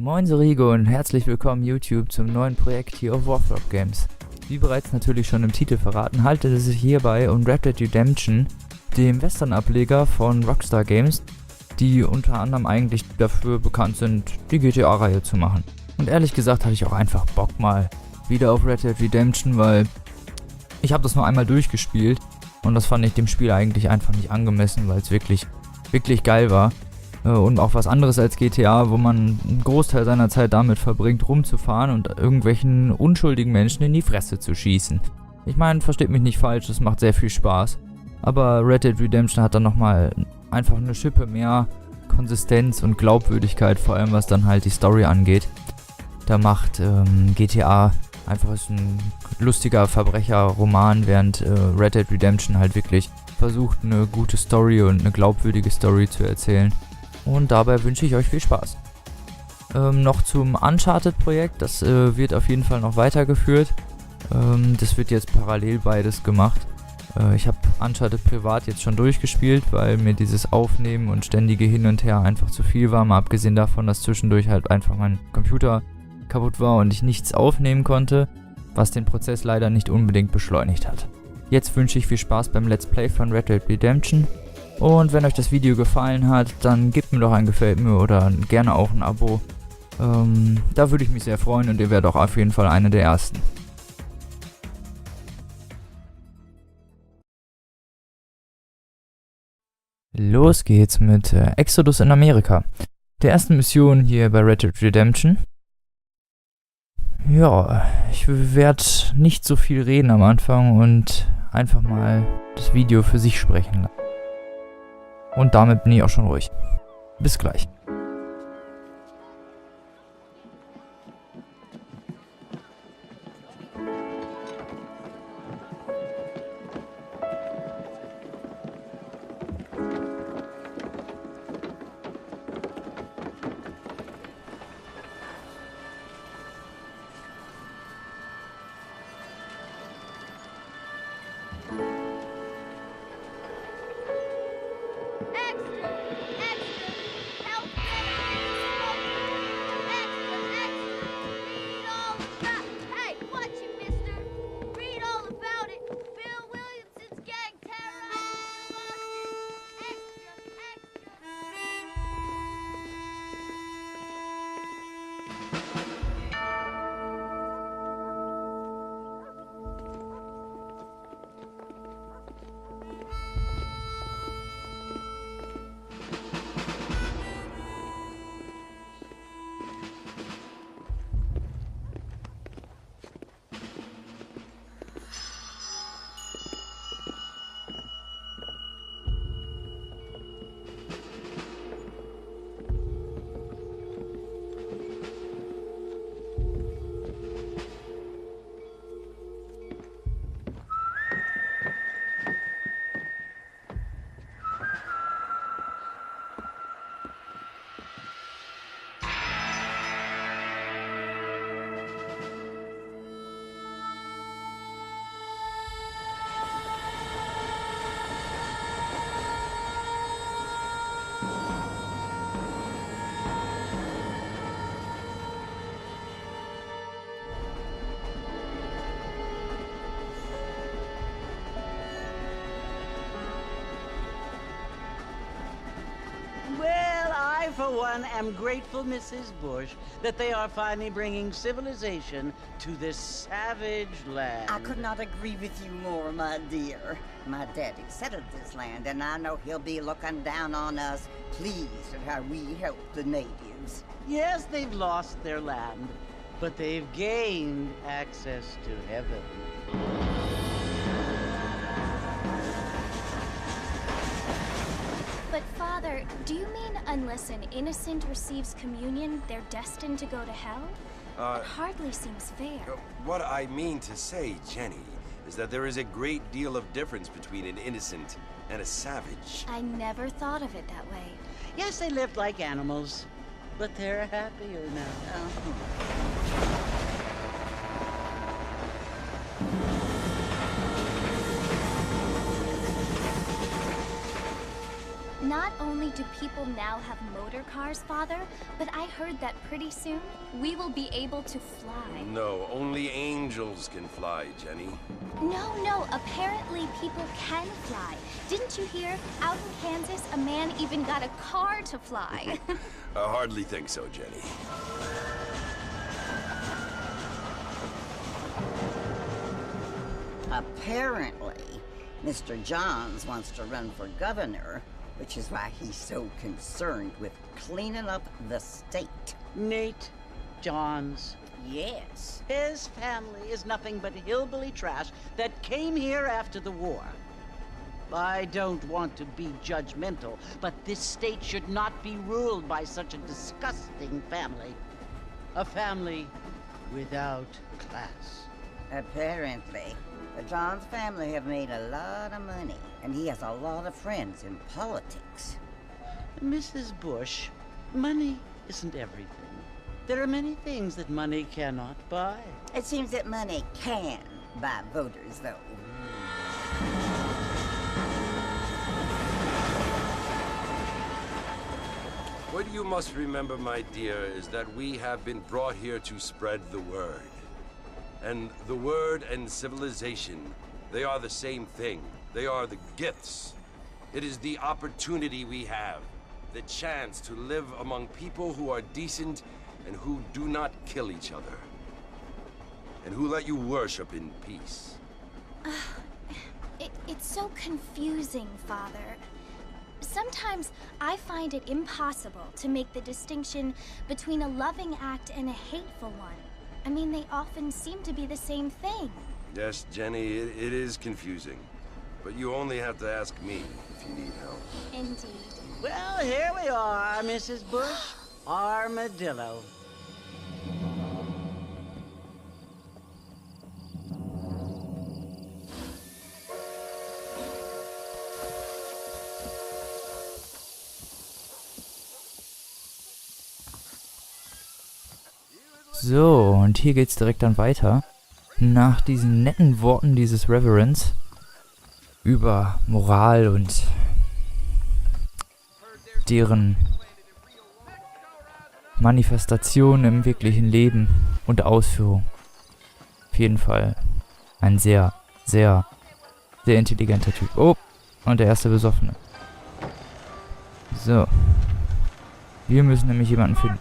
Moin Rigo und herzlich willkommen YouTube zum neuen Projekt hier auf Warfrog Games. Wie bereits natürlich schon im Titel verraten, handelt es sich hierbei um Red Dead Redemption, dem Western-Ableger von Rockstar Games, die unter anderem eigentlich dafür bekannt sind, die GTA-Reihe zu machen. Und ehrlich gesagt hatte ich auch einfach Bock mal wieder auf Red Dead Redemption, weil ich habe das nur einmal durchgespielt und das fand ich dem Spiel eigentlich einfach nicht angemessen, weil es wirklich geil war. Und auch was anderes als GTA, wo man einen Großteil seiner Zeit damit verbringt, rumzufahren und irgendwelchen unschuldigen Menschen in die Fresse zu schießen. Ich meine, versteht mich nicht falsch, das macht sehr viel Spaß. Aber Red Dead Redemption hat dann nochmal einfach eine Schippe mehr Konsistenz und Glaubwürdigkeit, vor allem was dann halt die Story angeht. Da macht GTA einfach ist ein lustiger Verbrecherroman, während Red Dead Redemption halt wirklich versucht, eine gute Story und eine glaubwürdige Story zu erzählen. Und dabei wünsche ich euch viel Spaß. Noch zum Uncharted-Projekt, das wird auf jeden Fall noch weitergeführt. Das wird jetzt parallel beides gemacht. Ich habe Uncharted privat jetzt schon durchgespielt, weil mir dieses Aufnehmen und ständige Hin und Her einfach zu viel war. Mal abgesehen davon, dass zwischendurch halt einfach mein Computer kaputt war und ich nichts aufnehmen konnte, was den Prozess leider nicht unbedingt beschleunigt hat. Jetzt wünsche ich viel Spaß beim Let's Play von Red Dead Redemption. Und wenn euch das Video gefallen hat, dann gebt mir doch ein Gefällt mir oder gerne auch ein Abo. Da würde ich mich sehr freuen und ihr werdet auch auf jeden Fall einer der ersten. Los geht's mit Exodus in Amerika, der ersten Mission hier bei Red Dead Redemption. Ja, ich werde nicht so viel reden am Anfang und einfach mal das Video für sich sprechen lassen. Und damit bin ich auch schon ruhig. Bis gleich. Well, I, for one, am grateful, Mrs. Bush, that they are finally bringing civilization to this savage land. I could not agree with you more, my dear. My daddy settled this land, and I know he'll be looking down on us, pleased at how we help the natives. Yes, they've lost their land, but they've gained access to heaven. But Father, do you mean unless an innocent receives communion, they're destined to go to hell? It hardly seems fair. What I mean to say, Jenny, is that there is a great deal of difference between an innocent and a savage. I never thought of it that way. Yes, they lived like animals, but they're happier now. Not only do people now have motor cars, Father, but I heard that pretty soon we will be able to fly. No, only angels can fly, Jenny. No, apparently people can fly. Didn't you hear? Out in Kansas, a man even got a car to fly. I hardly think so, Jenny. Apparently, Mr. Johns wants to run for governor, which is why he's so concerned with cleaning up the state. Nate Johns. Yes. His family is nothing but hillbilly trash that came here after the war. I don't want to be judgmental, but this state should not be ruled by such a disgusting family. A family without class. Apparently, the Johns family have made a lot of money, and he has a lot of friends in politics. Mrs. Bush, money isn't everything. There are many things that money cannot buy. It seems that money can buy voters, though. What you must remember, my dear, is that we have been brought here to spread the word. And the word and civilization, they are the same thing. They are the gifts. It is the opportunity we have, the chance to live among people who are decent and who do not kill each other. And who let you worship in peace. It's so confusing, Father. Sometimes I find it impossible to make the distinction between a loving act and a hateful one. I mean, they often seem to be the same thing. Yes, Jenny, it is confusing. But you only have to ask me if you need help. Indeed. Well, here we are, Mrs. Bush. Armadillo. So, und hier geht's direkt dann weiter. Nach diesen netten Worten dieses Reverends über Moral und deren Manifestation im wirklichen Leben und Ausführung. Auf jeden Fall ein sehr, sehr, sehr intelligenter Typ. Oh, und der erste Besoffene. So. Wir müssen nämlich jemanden finden.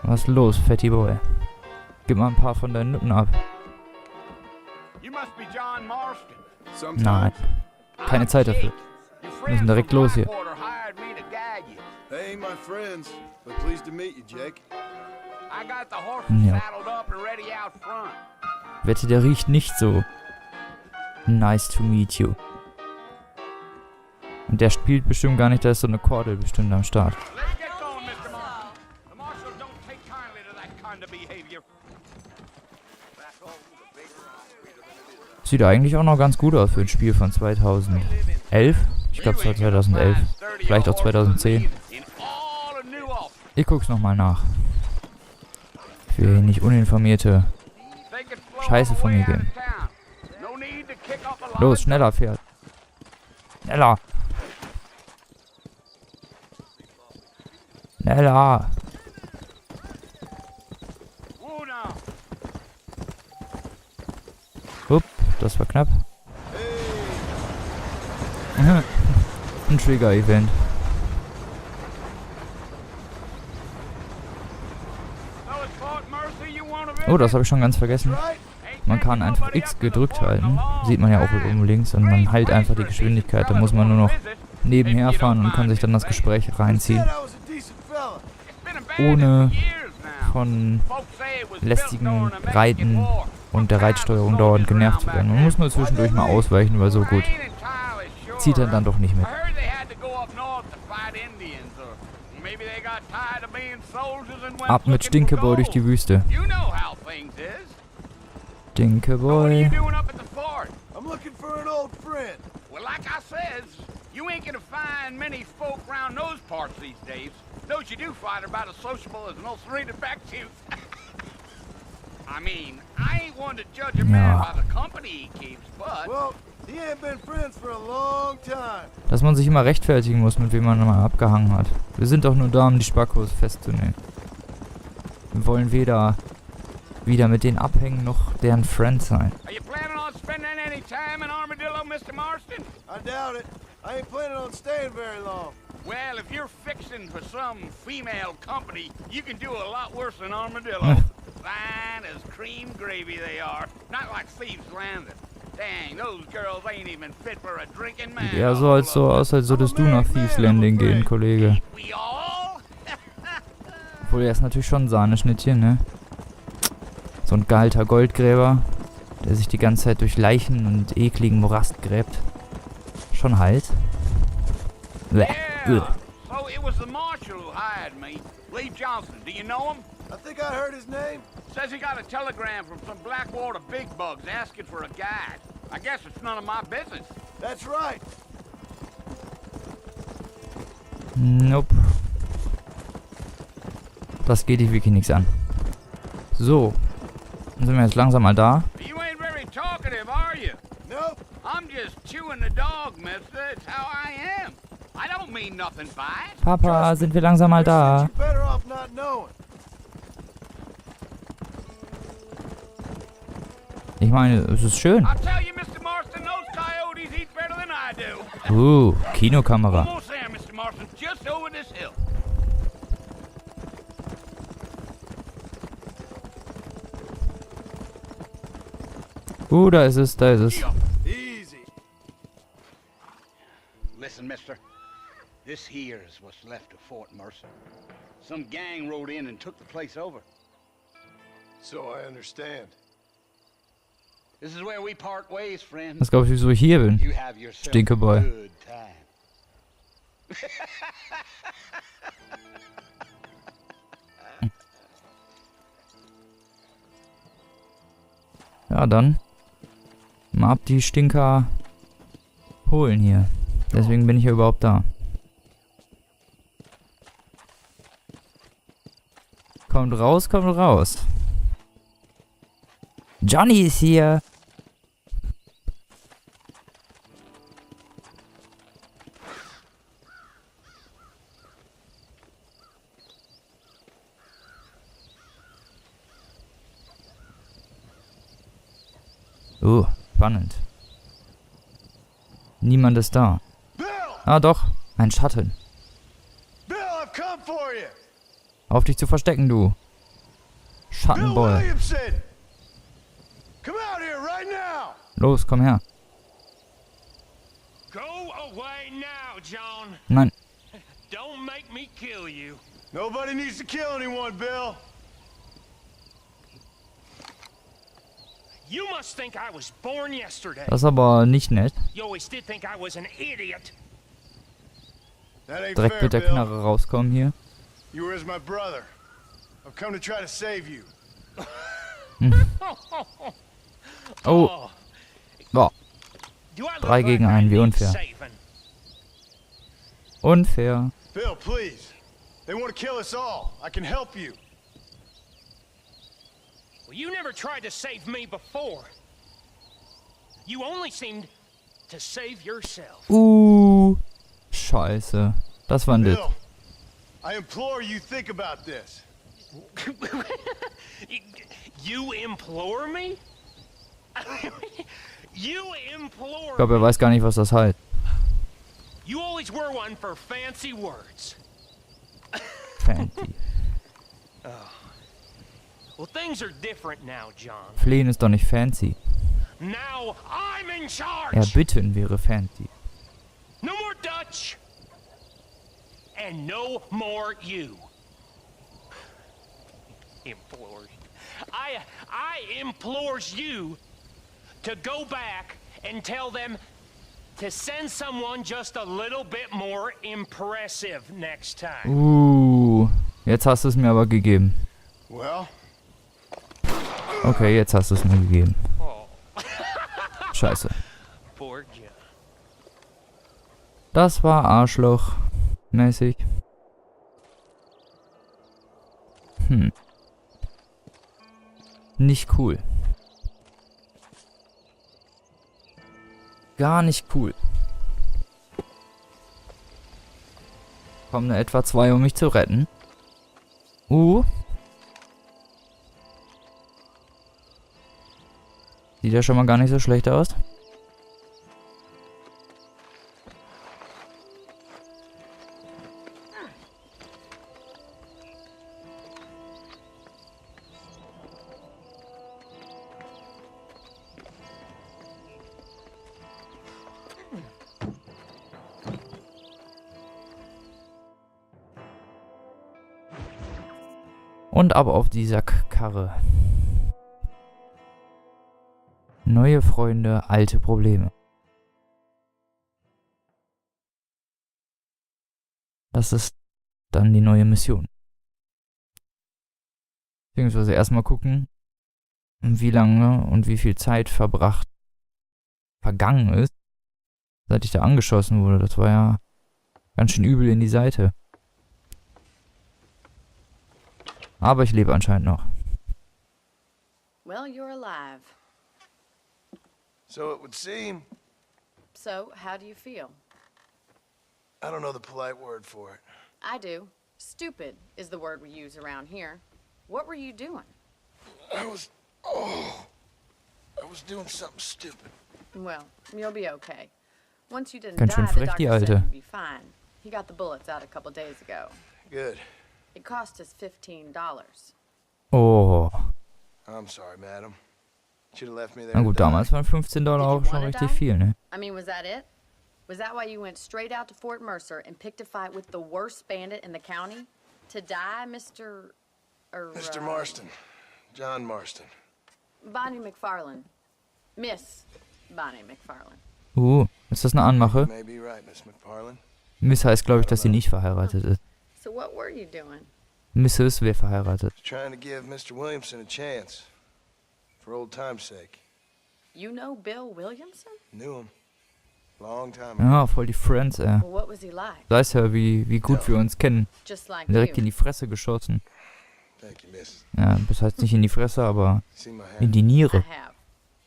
Was ist los, Fatty Boy? Gib mal ein paar von deinen Nutten ab. Nein. Keine Zeit dafür. Wir müssen direkt los hier. Hey, my friends. But pleased to meet you, Jake. Ja. Wette, der riecht nicht so. Nice to meet you. Und der spielt bestimmt gar nicht, da ist so eine Kordel bestimmt am Start. Sieht eigentlich auch noch ganz gut aus für ein Spiel von 2011. Ich glaube es war 2011. Vielleicht auch 2010. Ich guck's nochmal nach. Ich will hier nicht uninformierte Scheiße von mir geben. Los, schneller, Pferd. Schneller. Schneller. Hup, das war knapp. Ein Trigger-Event. Oh, das habe ich schon ganz vergessen. Man kann einfach X gedrückt halten. Sieht man ja auch oben links. Und man heilt einfach die Geschwindigkeit. Da muss man nur noch nebenher fahren und kann sich dann das Gespräch reinziehen. Ohne von lästigen Reiten und der Reitsteuerung dauernd genervt zu werden. Man muss nur zwischendurch mal ausweichen, weil so gut zieht er dann doch nicht mit. Ab mit Stinkeboy durch die Wüste. Stinkeboy. I'm looking for an old friend. Well, like I says, you ain't gonna find many folk around those parts these days. Those you do find are about as sociable as an old serrated back tooth. I mean, I ain't one to judge a man by the company he keeps, but... Well, he ain't been friends for a long time. Dass man sich immer rechtfertigen muss, mit wem man mal abgehangen hat. Wir sind doch nur da, um die Spackos festzunehmen. Wir wollen weder mit denen abhängen, noch deren Friend sein. Are you planning on spending any time in Armadillo, Mr. Marston? I doubt it. I ain't planning on staying very long. Well, if you're fixing for some female company, you can do a lot worse than Armadillo. Fine as cream gravy they are. Not like Thieves Landing. Dang, those girls ain't even fit for a drinking man. Ja, so als würdest du nach Thieves Landing gehen, Kollege. We all? Obwohl, er ist natürlich schon ein Sahneschnittchen, ne? So ein gehalter Goldgräber, der sich die ganze Zeit durch Leichen und ekligen Morast gräbt. Schon halt. Bleh. Yeah. So it was the marshal who hired me. Lee Johnson, do you know him? I think I heard his name. Says he got a telegram from some Blackwater big bugs asking for a guide. I guess it's none of my business. That's right. Nope. Das geht dich wirklich nichts an. So. Dann sind wir jetzt langsam mal da. You ain't very talkative, are you? Nope. I'm just chewing the dog, mister. It's how I am. I don't mean nothing by it. Papa, sind wir langsam mal da? You better off not knowing. Ich meine, es ist schön. I'll tell you, Mr. Marston, those coyotes eat better than I do. Kinokamera. Almost there, Mr. Marston. Just over this hill. Da ist es, da ist es. Easy. Listen, mister. This here's what's left of Fort Mercer. Some gang rode in and took the place over. So I understand. This is where we part ways, friend. Das glaube ich, wieso ich hier bin. You have yourself Stinkeboy. a good time. Ja, dann. Mal ab die Stinker holen hier. Deswegen bin ich ja überhaupt da. Kommt raus, kommt raus. Johnny ist hier. Spannend. Niemand ist da. Bill! Ah, doch. Ein Schatten. Bill, I've come for you. Auf dich zu verstecken, du. Bill Schattenboy. Williamson! Come out here right now! Los, komm her. Go away now, John. Nein. Don't make me kill you. Nobody needs to kill anyone, Bill. You must think I was born yesterday. Das ist aber nicht nett. You always did think I was an idiot. That ain't Direkt fair, mit der Bill. Knarre rauskommen hier. You were as my brother. I've come to try to save you. Oh. Boah. Do I look 3 gegen like I 1, wie need unfair. saving? Unfair. Bill, please. They want to kill us all. I can help you. Well, you never tried to save me before. You only seemed to save yourself. Scheiße. Das war ein Lit. Bill, I implore you think about this. You implore me? You implore Ich glaube, er weiß gar nicht, was das heißt. You always were one for fancy words. Fancy. Well, things are different now, John. Flehen ist doch nicht fancy. Now I'm in charge. Erbitten wäre fancy. No more Dutch. And no more you. Implores. I implores you to go back and tell them to send someone just a little bit more impressive next time. Jetzt hast du es mir aber gegeben. Well, Okay, jetzt hast du es mir gegeben. Oh. Scheiße. Poor John. Das war Arschloch-mäßig. Nicht cool. gar nicht cool. Kommen da etwa 2, um mich zu retten. Sieht ja schon mal gar nicht so schlecht aus. Und ab auf die Sackkarre. Neue Freunde, alte Probleme. Das ist dann die neue Mission. Beziehungsweise erstmal gucken, wie lange und wie viel Zeit vergangen ist, seit ich da angeschossen wurde. Das war ja ganz schön übel in die Seite. Aber ich lebe anscheinend noch. Well, you're alive. So it would seem. So, how do you feel? I don't know the polite word for it. I do. Stupid is the word we use around here. What were you doing? I was doing something stupid. Well, you'll be okay. Once you didn't Ganz schön die, the frech, die doctor said Alte. you'd be fine. He got the bullets out a couple days ago. Good. It cost us $15. Oh. I'm sorry, madam. Should have left me there. Na to gut, die. damals waren $15 auch schon richtig viel, ne? I mean, was that it? Was that why you went straight out to Fort Mercer and picked a fight with the worst bandit in the county? To die, Mr. Mr. Marston. John Marston. Bonnie McFarlane. Miss Bonnie McFarlane. Ist das eine Anmache? May be right, Miss McFarlane. Miss heißt, glaube ich, dass sie nicht verheiratet ist. So what were you doing? Mrs. wäre verheiratet. Trying to give Mr. Williamson a chance. For old time's sake. You know Bill Williamson? Knew him. Long time ago. Ja, voll die Friends, ey. Well, what was he like? Weiß ja, wie gut wir uns kennen. Just like Direkt you. in die Fresse geschossen. Thank you, miss. Ja, das heißt nicht in die Fresse, aber See my in hand? die I Niere. have.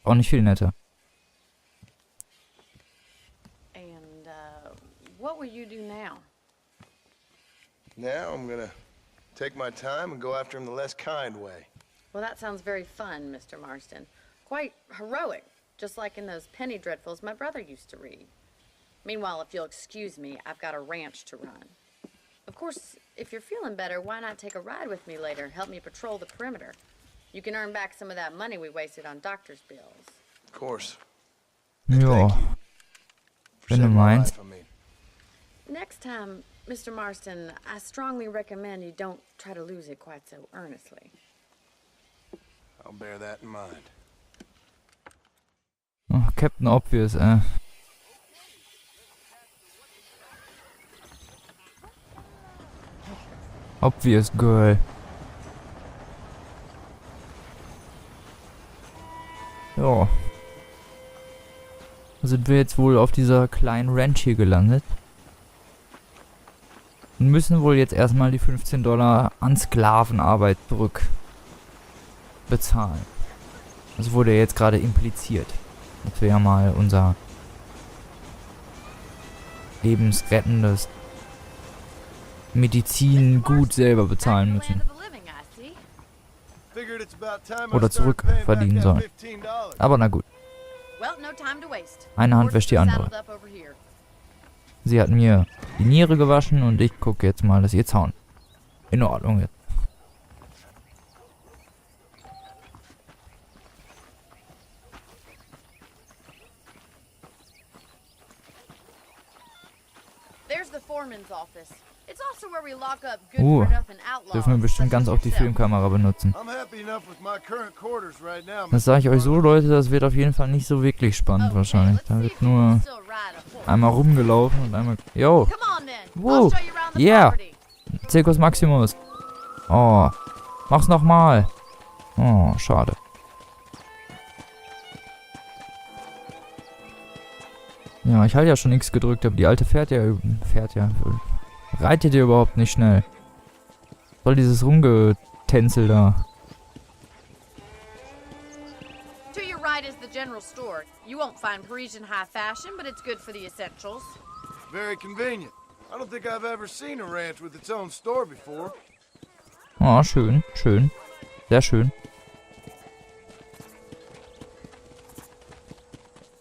Auch nicht viel netter. And what will you do now? Now I'm gonna take my time and go after him the less kind way. Well, that sounds very fun, Mr. Marston. Quite heroic, just like in those penny dreadfuls my brother used to read. Meanwhile, if you'll excuse me, I've got a ranch to run. Of course, if you're feeling better, why not take a ride with me later and help me patrol the perimeter? You can earn back some of that money we wasted on doctor's bills. Of course. Ja, For wenn du saving my meinst. life, I mean. Next time, Mr. Marston, I strongly recommend you don't try to lose it quite so earnestly. I'll bear that in mind. Oh, Captain Obvious, ey. Obvious Girl. Ja. Sind wir jetzt wohl auf dieser kleinen Ranch hier gelandet. Und müssen wohl jetzt erstmal die $15 an Sklavenarbeit zurück bezahlen. Das wurde jetzt gerade impliziert. Dass wir ja mal unser lebensrettendes Medizingut selber bezahlen müssen. Figured it's about time I Oder started paying back zurückverdienen that sollen. $15. Aber na gut. Well, no time to waste. Eine Hand wäscht die andere. Saddled up over here. Sie hat mir die Niere gewaschen und ich gucke jetzt mal, dass ihr Zaun in Ordnung ist. There's the foreman's office. It's also where we lock up good for nothing outlaws. Dürfen wir bestimmt such ganz as auf die yourself. Filmkamera benutzen. I'm happy enough with my current quarters right now. Das sage ich euch so, Leute, das wird auf jeden Fall nicht so wirklich spannend wahrscheinlich. Da wird nur einmal rumgelaufen und einmal... Yo! Come on then. Woo. I'll show you around the Yeah. property. Circus Maximus. Oh. Mach's nochmal. Oh, schade. Ja, ich halte ja schon X gedrückt, aber die alte fährt ja... Reitet ihr überhaupt nicht schnell. Soll dieses Rumgetänzel da. To your right is the general store. You won't find Parisian high fashion, but it's good for the essentials. Very convenient. I don't think I've ever seen a ranch with its own store before. Oh, schön, schön. Sehr schön.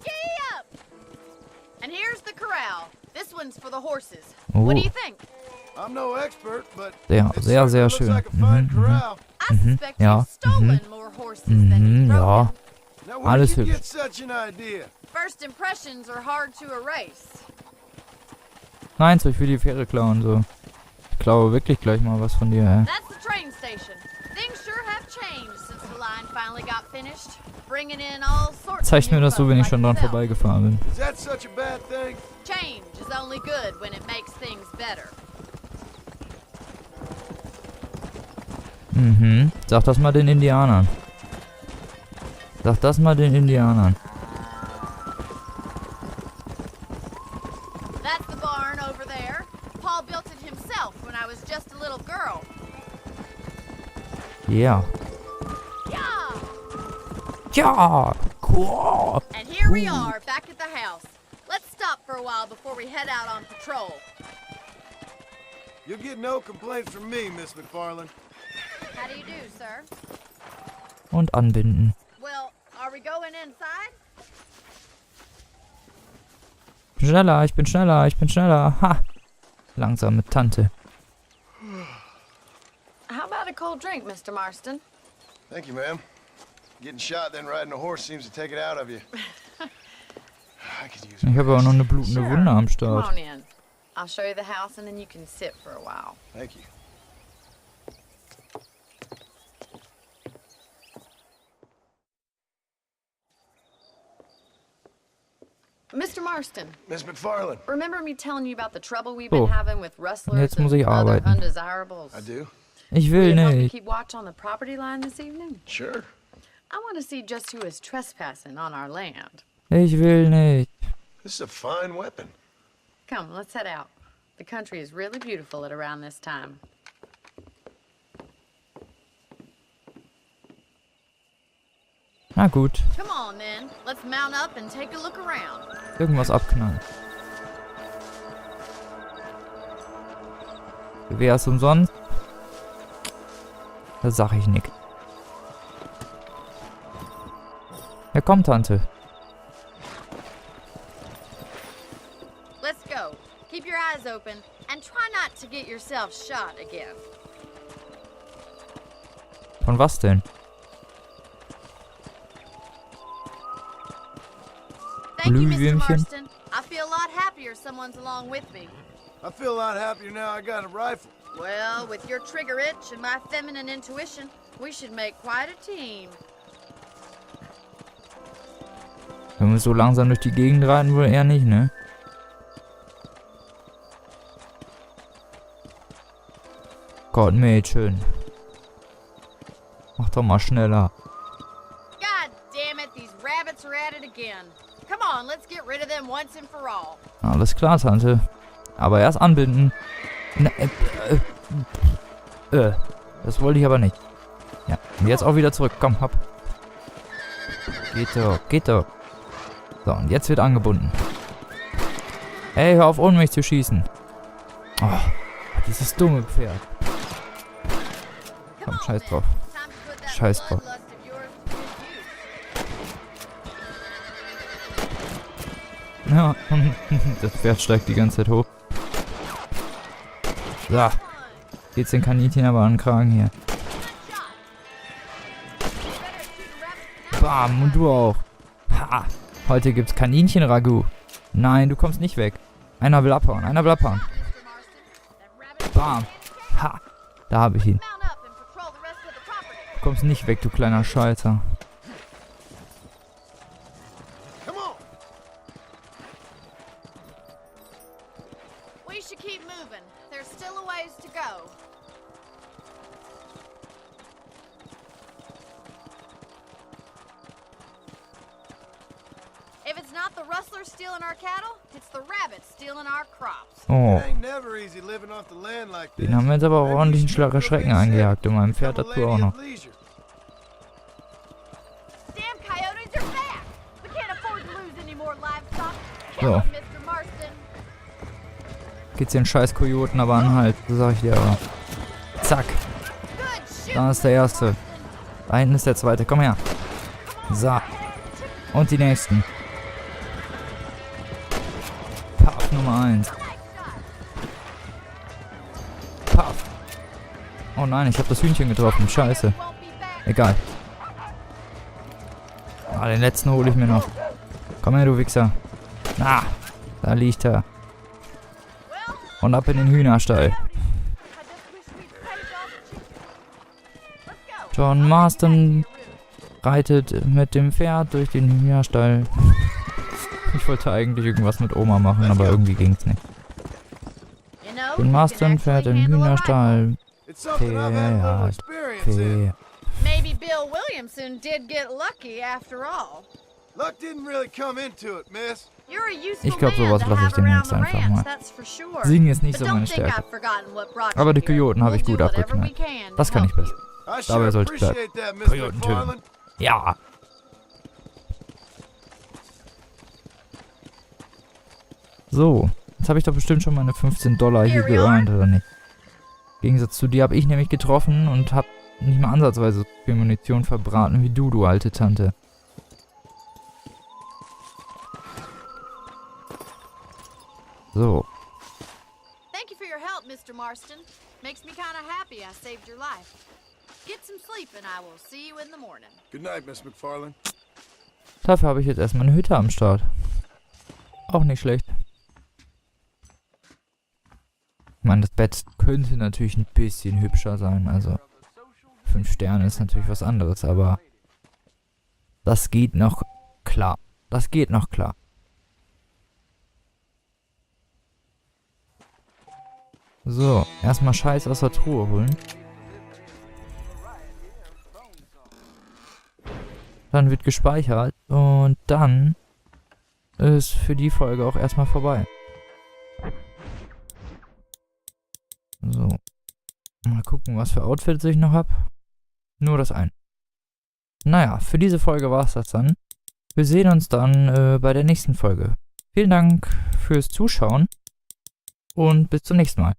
Giddy up! And here's the corral. This one's for the horses. Oh. What do you think? I'm no expert, but Sehr, it sehr, sehr certainly looks schön. like a fine corral. I suspect ja, you've stolen more horses than you've ja. broken. Now, where Alles did you hübsch. get such an idea? First impressions are hard to erase. Nein, so, ich will die Fähre klauen, so. Ich klaue wirklich gleich mal was von dir, That's the train station. Things sure have changed since the line finally got finished. Bringing in all sorts Zeig of mir new das so, folk wenn ich like schon dran yourself. vorbeigefahren bin. Is that such a bad thing? Change is only good when it makes things better. Mhm. Sag das mal den Indianern. Sag das mal den Indianern. That's the barn over there. Paul built it himself when I was just a little girl. Ja. Yeah! Ja. Cool. And here we are, back at the house. Let's stop for a while before we head out on patrol. You'll get no complaints from me, Miss McFarland. How do you do, sir? Und anbinden. Well, are we going inside? Schneller, ich bin schneller, ich bin schneller. Ha. Langsame Tante. How about a cold drink, Mr. Marston? Thank you, ma'am. Getting shot, then riding a horse seems to take it out of you. I could use Ich habe auch noch eine blutende Wunde am Come Start. on in. I'll show you the house and then you can sit for a while. Thank you. Mr. Marston, Miss McFarland. remember me telling you about the trouble we've been Oh. having with rustlers Jetzt muss and ich other arbeiten. undesirables? I do? Ich Will will you help me nicht. keep watch on the property line this evening? Sure. I want to see just who is trespassing on our land. Ich will nicht. This is a fine weapon. Come, let's head out. The country is really beautiful at around this time. Na gut. Come on then, let's mount up and take a look around. Irgendwas abknallen. Gewehr ist umsonst. Da sag ich nix. Ja, komm, Tante. Let's go. Keep your eyes open and try not to get yourself shot again. Von was denn? Thank you, Mr. Glühwürmchen. Marston. I feel a lot happier someone's along with me. I feel a lot happier now I got a rifle. Well, with your trigger itch and my feminine intuition, we should make quite a team. Wenn wir so langsam durch die Gegend reiten, wohl eher nicht, ne? Gott, Mädchen. Mach doch mal schneller. God damn it, these rabbits are at it again. Come on, let's get rid of them once and for all. Alles klar, Tante. Aber erst anbinden. Na, das wollte ich aber nicht. Ja, und jetzt auch wieder zurück. Komm, hopp. Geht doch, geht doch. So, und jetzt wird angebunden. Ey, hör auf, ohne mich zu schießen. Oh, dieses dumme Pferd. Komm, scheiß drauf. Time to put that Scheiß drauf. bloodlust of yours to good use. Ja, das Pferd steigt die ganze Zeit hoch. So, geht's den Kaninchen aber an den Kragen hier. Bam, und du auch. Ha, heute gibt's Kaninchen-Ragout. Nein, du kommst nicht weg. Einer will abhauen, einer will abhauen. Bam. Ha, da habe ich ihn. Mount up and patrol the rest of the property. Du kommst nicht weg, du kleiner Schalter. Come on. We should keep moving. There's still a ways to go. If it's not the rustlers stealing our cattle, it's the rabbits stealing our crops. Oh, It ain't never easy living off the land like this. den haben wir jetzt aber auch Maybe you ordentlichen should Schlag go Schrecken be a eingejagt. Und meinem Become Pferd a dazu lady auch noch. of leisure. Damn coyotes are So. Geht's den scheiß Kojoten aber an halt. So sag ich dir aber. Zack. Da ist der erste. Da hinten ist der zweite. Komm her. So. Und die nächsten. Paff Nummer 1. Paff. Oh nein, ich habe das Hühnchen getroffen. Scheiße. Egal. Ah, den letzten hole ich mir noch. Komm her, du Wichser. Ah, da liegt er. Und ab in den Hühnerstall. John Marston reitet mit dem Pferd durch den Hühnerstall. Ich wollte eigentlich irgendwas mit Oma machen, aber irgendwie ging's nicht. John Marston fährt im Hühnerstall. Pferd. Pferd. Maybe Bill Williamson did get lucky after all. Luck didn't really come into it, miss. Ich glaube, sowas lasse ich demnächst einfach mal. Singen ist nicht so meine Stärke. Aber die Kojoten habe ich gut abgeknallt. Das kann ich besser. Dabei sollte ich bleiben. Kojoten töten. Ja. So. Jetzt habe ich doch bestimmt schon meine $15 hier geearnt, oder nicht? Im Gegensatz zu dir habe ich nämlich getroffen und habe nicht mal ansatzweise so viel Munition verbraten wie du alte Tante. So. Thank you for your help, Mr. Marston. Makes me kind of happy I saved your life. Get some sleep and I will see you in the morning. Good night, Miss McFarlane. Dafür habe ich jetzt erstmal eine Hütte am Start. Auch nicht schlecht. Ich meine, das Bett könnte natürlich ein bisschen hübscher sein. Also 5 Sterne ist natürlich was anderes, aber das geht noch klar. Das geht noch klar. So, erstmal Scheiß aus der Truhe holen. Dann wird gespeichert und dann ist für die Folge auch erstmal vorbei. So. Mal gucken, was für Outfits ich noch habe. Nur das eine. Naja, für diese Folge war es das dann. Wir sehen uns dann bei der nächsten Folge. Vielen Dank fürs Zuschauen und bis zum nächsten Mal.